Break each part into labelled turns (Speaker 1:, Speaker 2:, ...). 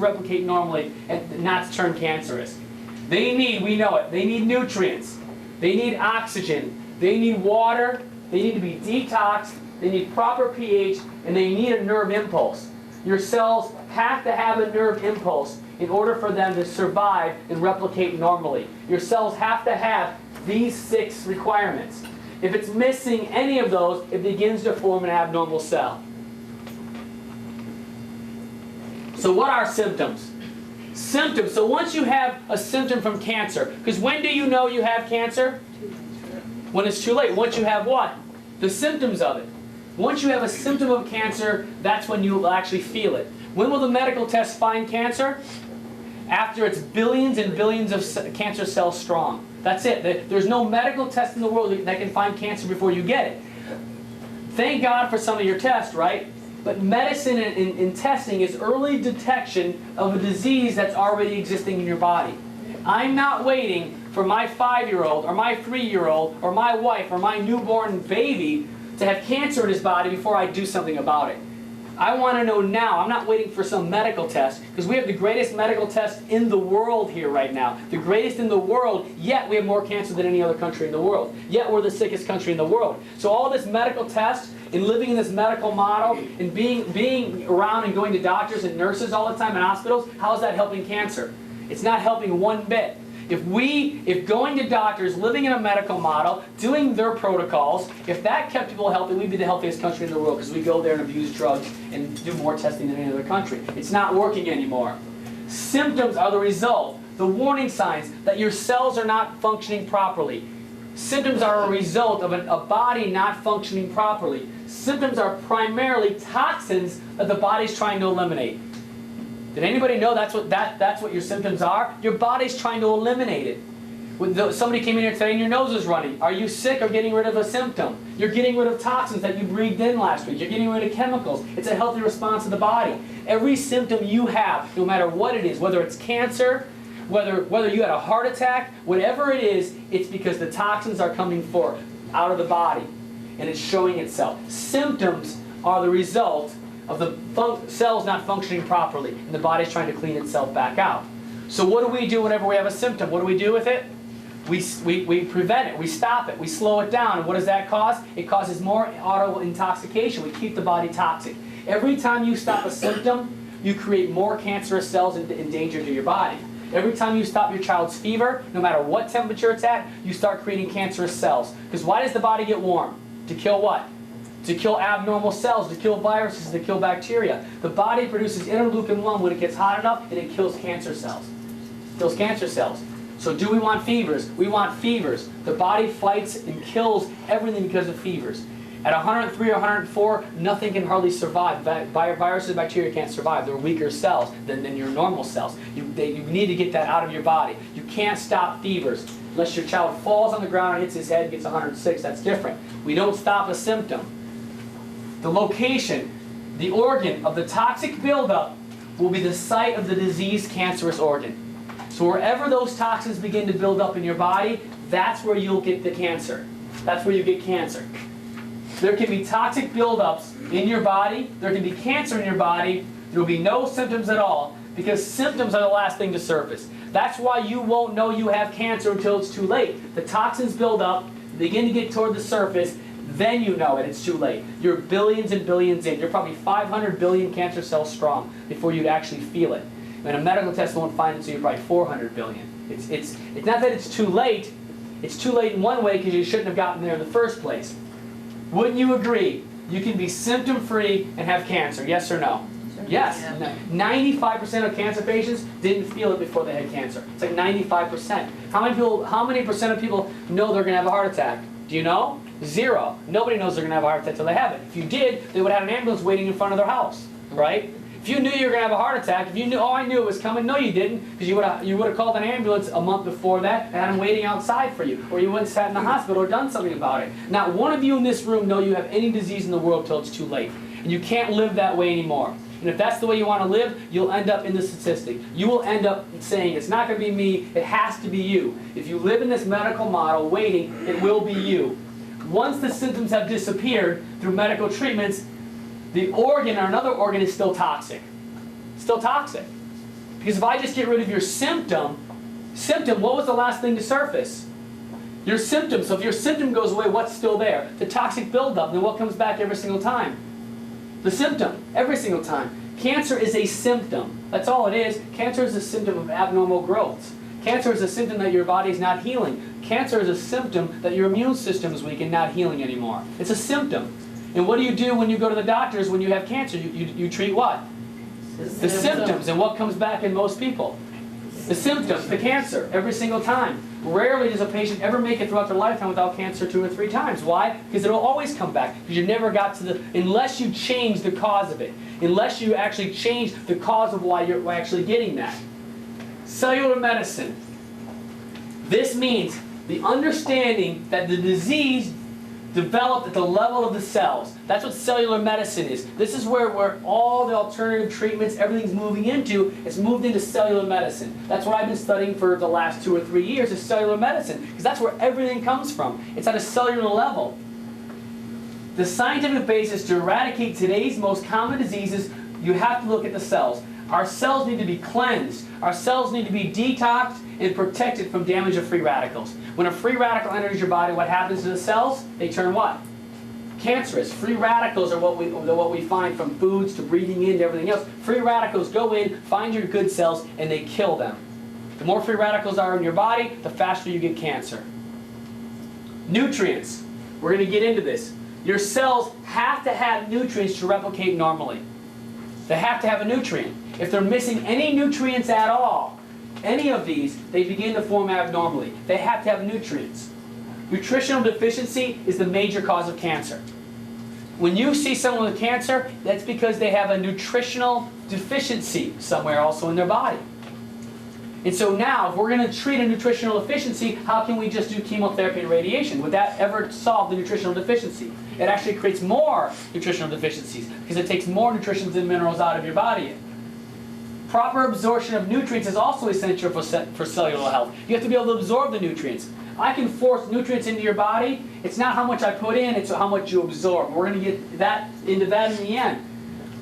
Speaker 1: replicate normally and not turn cancerous. They need, we know it, they need nutrients, they need oxygen, they need water, they need to be detoxed, they need proper pH, and they need a nerve impulse. Your cells have to have a nerve impulse in order for them to survive and replicate normally. Your cells have to have these 6 requirements. If it's missing any of those, it begins to form an abnormal cell. So what are symptoms? Symptoms. So once you have a symptom from cancer, because when do you know you have cancer? When it's too late. Once you have what? The symptoms of it. Once you have a symptom of cancer, that's when you will actually feel it. When will the medical test find cancer? After it's billions and billions of cancer cells strong. That's it. There's no medical test in the world that can find cancer before you get it. Thank God for some of your tests, right? But medicine and testing is early detection of a disease that's already existing in your body. I'm not waiting for my 5-year-old or my 3-year-old or my wife or my newborn baby to have cancer in his body before I do something about it. I want to know now. I'm not waiting for some medical test, because we have the greatest medical test in the world here right now. The greatest in the world, yet we have more cancer than any other country in the world. Yet we're the sickest country in the world. So all this medical test and living in this medical model and being around and going to doctors and nurses all the time in hospitals, how is that helping cancer? It's not helping one bit. If going to doctors, living in a medical model, doing their protocols, if that kept people healthy, we'd be the healthiest country in the world, because we go there and abuse drugs and do more testing than any other country. It's not working anymore. Symptoms are the result, the warning signs that your cells are not functioning properly. Symptoms are a result of a body not functioning properly. Symptoms are primarily toxins that the body's trying to eliminate. Did anybody know that's what your symptoms are? Your body's trying to eliminate it. When somebody came in here today and your nose is running, are you sick or getting rid of a symptom? You're getting rid of toxins that you breathed in last week. You're getting rid of chemicals. It's a healthy response of the body. Every symptom you have, no matter what it is, whether it's cancer, whether you had a heart attack, whatever it is, it's because the toxins are coming forth out of the body, and it's showing itself. Symptoms are the result of the cells not functioning properly, and the body's trying to clean itself back out. So what do we do whenever we have a symptom? What do we do with it? We prevent it, we stop it, we slow it down. And what does that cause? It causes more auto-intoxication. We keep the body toxic. Every time you stop a symptom, you create more cancerous cells in danger to your body. Every time you stop your child's fever, no matter what temperature it's at, you start creating cancerous cells. Because why does the body get warm? To kill what? To kill abnormal cells, to kill viruses, to kill bacteria. The body produces interleukin-1 when it gets hot enough, and it kills cancer cells. It kills cancer cells. So do we want fevers? We want fevers. The body fights and kills everything because of fevers. At 103 or 104, nothing can hardly survive. Viruses and bacteria can't survive. They're weaker cells than your normal cells. You need to get that out of your body. You can't stop fevers. Unless your child falls on the ground and hits his head and gets 106, that's different. We don't stop a symptom. The location, the organ of the toxic buildup will be the site of the diseased cancerous organ. So wherever those toxins begin to build up in your body, that's where you'll get the cancer. That's where you get cancer. There can be toxic buildups in your body. There can be cancer in your body. There will be no symptoms at all, because symptoms are the last thing to surface. That's why you won't know you have cancer until it's too late. The toxins build up, begin to get toward the surface, then you know it. It's too late. You're billions and billions in. You're probably 500 billion cancer cells strong before you'd actually feel it. And a medical test won't find it until you're probably 400 billion. It's not that it's too late. It's too late in one way because you shouldn't have gotten there in the first place. Wouldn't you agree? You can be symptom-free and have cancer, yes or no? Sure. Yes. 95% of cancer patients didn't feel it before they had cancer. It's like 95%. How many percent of people know they're going to have a heart attack? Do you know? 0. Nobody knows they're going to have a heart attack until they have it. If you did, they would have an ambulance waiting in front of their house, right? If you knew you were going to have a heart attack, if you knew, oh, I knew it was coming, no, you didn't, because you would have called an ambulance a month before that and had them waiting outside for you, or you wouldn't have sat in the hospital or done something about it. Not one of you in this room know you have any disease in the world till it's too late, and you can't live that way anymore. And if that's the way you want to live, you'll end up in the statistic. You will end up saying, it's not going to be me, it has to be you. If you live in this medical model waiting, it will be you. Once the symptoms have disappeared through medical treatments, the organ or another organ is still toxic. Still toxic. Because if I just get rid of your symptom, what was the last thing to surface? Your symptom. So if your symptom goes away, what's still there? The toxic buildup. Then what comes back every single time? The symptom. Every single time. Cancer is a symptom. That's all it is. Cancer is a symptom of abnormal growths. Cancer is a symptom that your body is not healing. Cancer is a symptom that your immune system is weak and not healing anymore. It's a symptom. And what do you do when you go to the doctors when you have cancer? You treat what? The symptoms. And what comes back in most people? The symptoms, the cancer, every single time. Rarely does a patient ever make it throughout their lifetime without cancer 2 or 3 times. Why? Because it'll always come back. Because you never got to the, unless you change the cause of it. Unless you actually change the cause of why you're actually getting that. Cellular medicine. This means the understanding that the disease developed at the level of the cells. That's what cellular medicine is. This is where all the alternative treatments, everything's moving into. It's moved into cellular medicine. That's what I've been studying for the last 2 or 3 years, is cellular medicine. Because that's where everything comes from. It's at a cellular level. The scientific basis to eradicate today's most common diseases, you have to look at the cells. Our cells need to be cleansed. Our cells need to be detoxed and protected from damage of free radicals. When a free radical enters your body, what happens to the cells? They turn what? Cancerous. Free radicals are what we find from foods to breathing in to everything else. Free radicals go in, find your good cells, and they kill them. The more free radicals are in your body, the faster you get cancer. Nutrients. We're going to get into this. Your cells have to have nutrients to replicate normally. They have to have a nutrient. If they're missing any nutrients at all, any of these, they begin to form abnormally. They have to have nutrients. Nutritional deficiency is the major cause of cancer. When you see someone with cancer, that's because they have a nutritional deficiency somewhere also in their body. And so now, if we're going to treat a nutritional deficiency, how can we just do chemotherapy and radiation? Would that ever solve the nutritional deficiency? It actually creates more nutritional deficiencies because it takes more nutrients and minerals out of your body. Proper absorption of nutrients is also essential for cellular health. You have to be able to absorb the nutrients. I can force nutrients into your body. It's not how much I put in, it's how much you absorb. We're going to get into that in the end.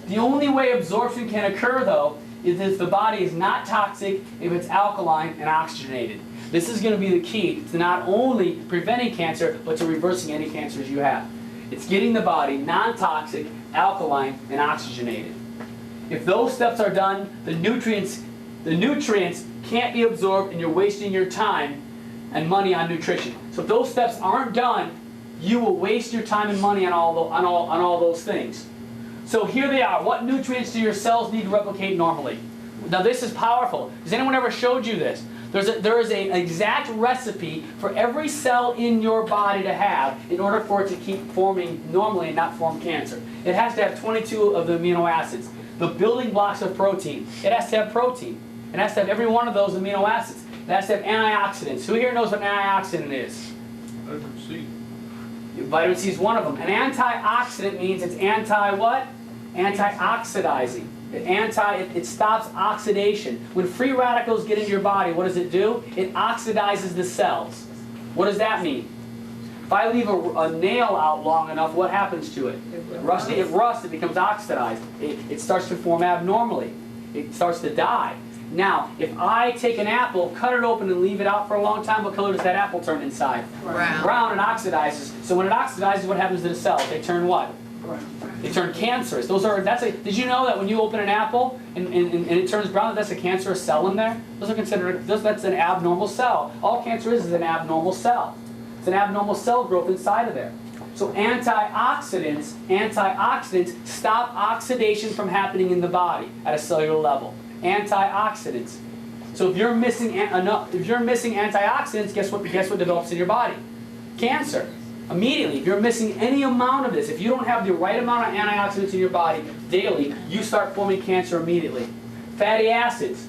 Speaker 1: The only way absorption can occur, though, is if the body is not toxic, if it's alkaline and oxygenated. This is going to be the key to not only preventing cancer, but to reversing any cancers you have. It's getting the body non-toxic, alkaline, and oxygenated. If those steps are done, the nutrients can't be absorbed and you're wasting your time and money on nutrition. So if those steps aren't done, you will waste your time and money on all those things. So here they are. What nutrients do your cells need to replicate normally? Now this is powerful. Has anyone ever showed you this? There is an exact recipe for every cell in your body to have in order for it to keep forming normally and not form cancer. It has to have 22 of the amino acids. The building blocks of protein. It has to have protein. It has to have every one of those amino acids. It has to have antioxidants. Who here knows what an antioxidant is?
Speaker 2: Vitamin C.
Speaker 1: Vitamin C is one of them. An antioxidant means it's anti-what? Anti-oxidizing. It stops oxidation. When free radicals get into your body, what does it do? It oxidizes the cells. What does that mean? If I leave a nail out long enough, what happens to it? It rusts, it becomes oxidized. It starts to form abnormally. It starts to die. Now, if I take an apple, cut it open and leave it out for a long time, what color does that apple turn inside?
Speaker 3: Brown.
Speaker 1: Brown, and oxidizes. So when it oxidizes, what happens to the cells? They turn what? They turn cancerous. Did you know that when you open an apple and it turns brown, that's a cancerous cell in there? That's an abnormal cell. All cancer is an abnormal cell. It's an abnormal cell growth inside of there. So antioxidants stop oxidation from happening in the body at a cellular level. Antioxidants. So if you're missing antioxidants, guess what develops in your body? Cancer. Immediately, if you're missing any amount of this, if you don't have the right amount of antioxidants in your body daily, you start forming cancer immediately. Fatty acids.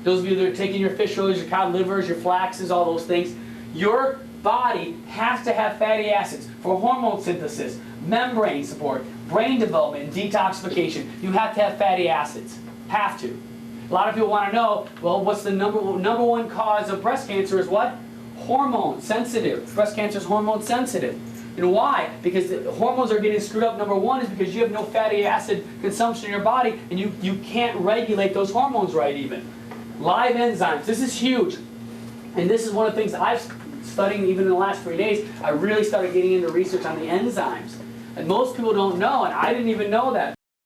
Speaker 1: Those of you that are taking your fish oils, your cod livers, your flaxes, all those things, your body has to have fatty acids for hormone synthesis, membrane support, brain development, and detoxification. You have to have fatty acids. Have to. A lot of people want to know, well, what's the number one cause of breast cancer is what? Hormone sensitive. Breast cancer is hormone sensitive. And why? Because the hormones are getting screwed up. Number one is because you have no fatty acid consumption in your body and you can't regulate those hormones right even. Live enzymes. This is huge. And this is one of the things I've studied even in the last 3 days. I really started getting into research on the enzymes. And most people don't know, and I didn't even know that.